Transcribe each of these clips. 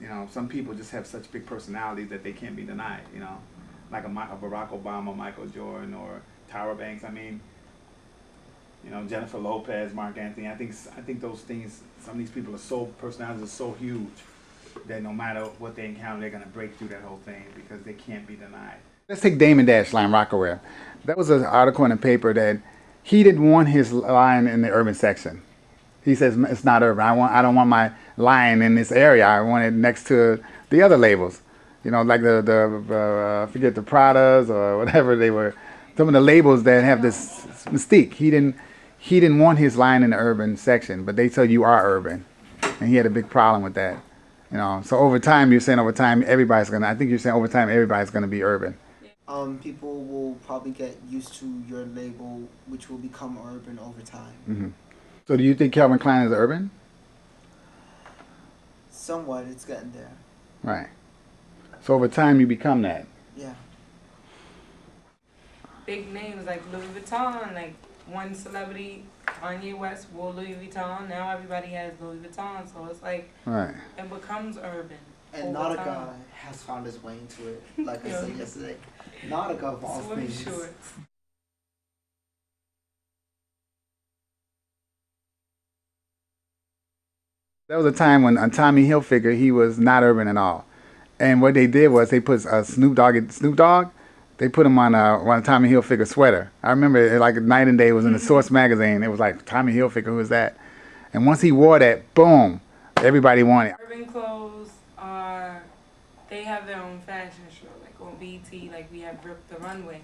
You know, some people just have such big personalities that they can't be denied. You know, like a Barack Obama, Michael Jordan, or Tyra Banks. I mean, you know, Jennifer Lopez, Mark Anthony. I think those things. Some of these people are so personalities are so huge that no matter what they encounter, they're gonna break through that whole thing because they can't be denied. Let's take Damon Dash line Rockaway. That was an article in the paper that he didn't want his line in the urban section. He says it's not urban. I don't want my line in this area. I want it next to the other labels. You know, like the forget the Pradas or whatever they were. Some of the labels that have this mystique. He didn't want his line in the urban section, but they tell you are urban, and he had a big problem with that. You know, so over time, you're saying over time everybody's gonna. I think you're saying over time everybody's gonna be urban. People will probably get used to your label, which will become urban over time. So do you think Calvin Klein is urban? Somewhat, it's getting there. Right. So over time you become that. Yeah. Big names like Louis Vuitton, like one celebrity, Kanye West wore Louis Vuitton. Now everybody has Louis Vuitton, so it's like Right. it becomes urban. And over Nautica time. has found his way into it, like I said yesterday. Nautica of all Swim things. shorts. There was a time when on Tommy Hilfiger he was not urban at all, and what they did was they put Snoop Dogg. They put him on a Tommy Hilfiger sweater. I remember it, like Night and Day was in the Source magazine. It was like Tommy Hilfiger, who was that? And once he wore that, boom, everybody wanted it. Urban clothes are, they have their own fashion show, like on BT, like we have Rip the Runway,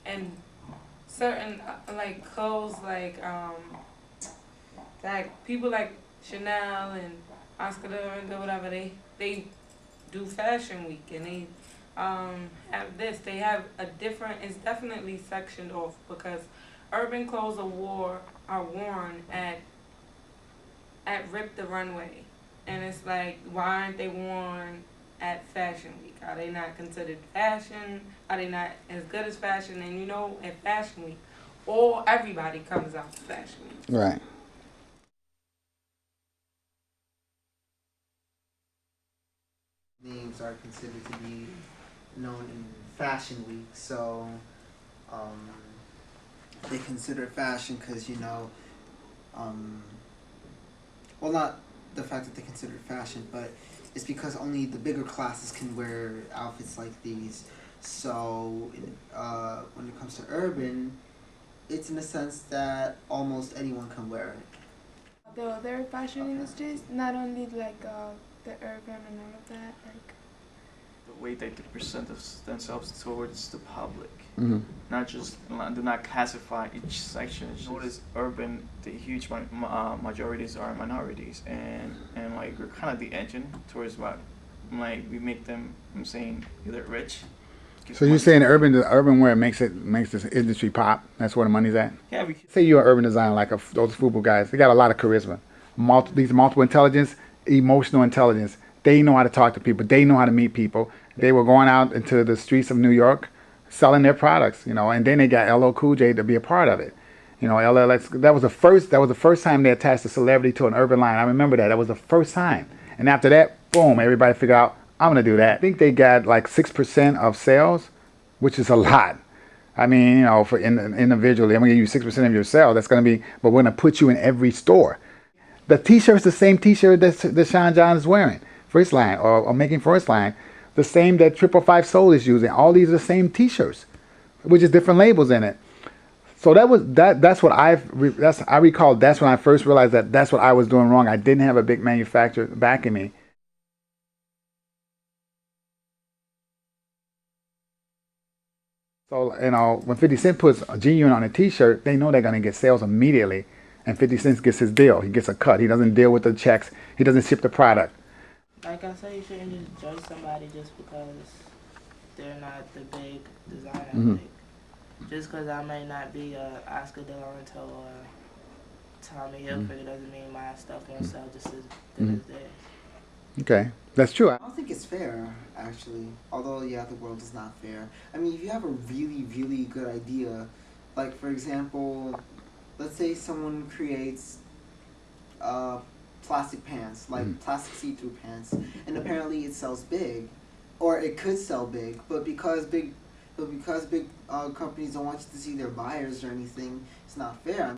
and certain like clothes like people like Chanel and Oscar de la Renta, whatever, they do Fashion Week, and they have this. They have a different. It's definitely sectioned off because urban clothes are worn at Rip the Runway, and it's like, why aren't they worn at Fashion Week? Are they not considered fashion? Are they not as good as fashion? And you know, at Fashion Week, everybody comes out to Fashion Week. Right. Names are considered to be known in Fashion Week, so um, they consider fashion because well, not the fact that they consider it fashion, but it's because only the bigger classes can wear outfits like these. So when it comes to urban, it's in the sense that almost anyone can wear it. The other fashion industries, not only like the urban and all of that, like the way that they present themselves towards the public. Mm-hmm. Not just do not classify each section. Notice urban, the huge majorities are minorities, and like we're kind of the engine towards what, like we make them. I'm saying either rich. So you're saying the urban wear makes this industry pop? That's where the money's at. Yeah, we Say you're an urban designer like those FUBU guys. They got a lot of charisma, these multiple intelligence, emotional intelligence. They know how to talk to people. They know how to meet people. They were going out into the streets of New York, selling their products, you know. And then they got LL Cool J to be a part of it. You know, LLX. That was the first time they attached a celebrity to an urban line. I remember that. That was the first time. And after that, boom, everybody figured out, I'm gonna do that. I think they got like 6% of sales, which is a lot. I mean, you know, for individually, I'm gonna give you 6% of your sales. That's gonna be, but we're gonna put you in every store. The T-shirt's the same T-shirt that Sean John is wearing for his line, or making for his line. The same that 555 Soul is using. All these are the same T-shirts, with just different labels in it. So that's what I recall. That's when I first realized that's what I was doing wrong. I didn't have a big manufacturer backing me. So, you know, when 50 Cent puts a G-Unit on a T-shirt, they know they're going to get sales immediately. And 50 Cent gets his deal. He gets a cut. He doesn't deal with the checks. He doesn't ship the product. Like I said, you shouldn't just judge somebody just because they're not the big designer. Mm-hmm. Like, just because I may not be a Oscar de la Renta or Tommy Hilfiger doesn't mean my stuff won't sell just as good as theirs. Okay, that's true. I don't think it's fair, actually. Although, yeah, the world is not fair. I mean, if you have a really, really good idea, like, for example, let's say someone creates plastic pants, like plastic see-through pants, and apparently it sells big, or it could sell big, but because big companies don't want you to see their buyers or anything, it's not fair.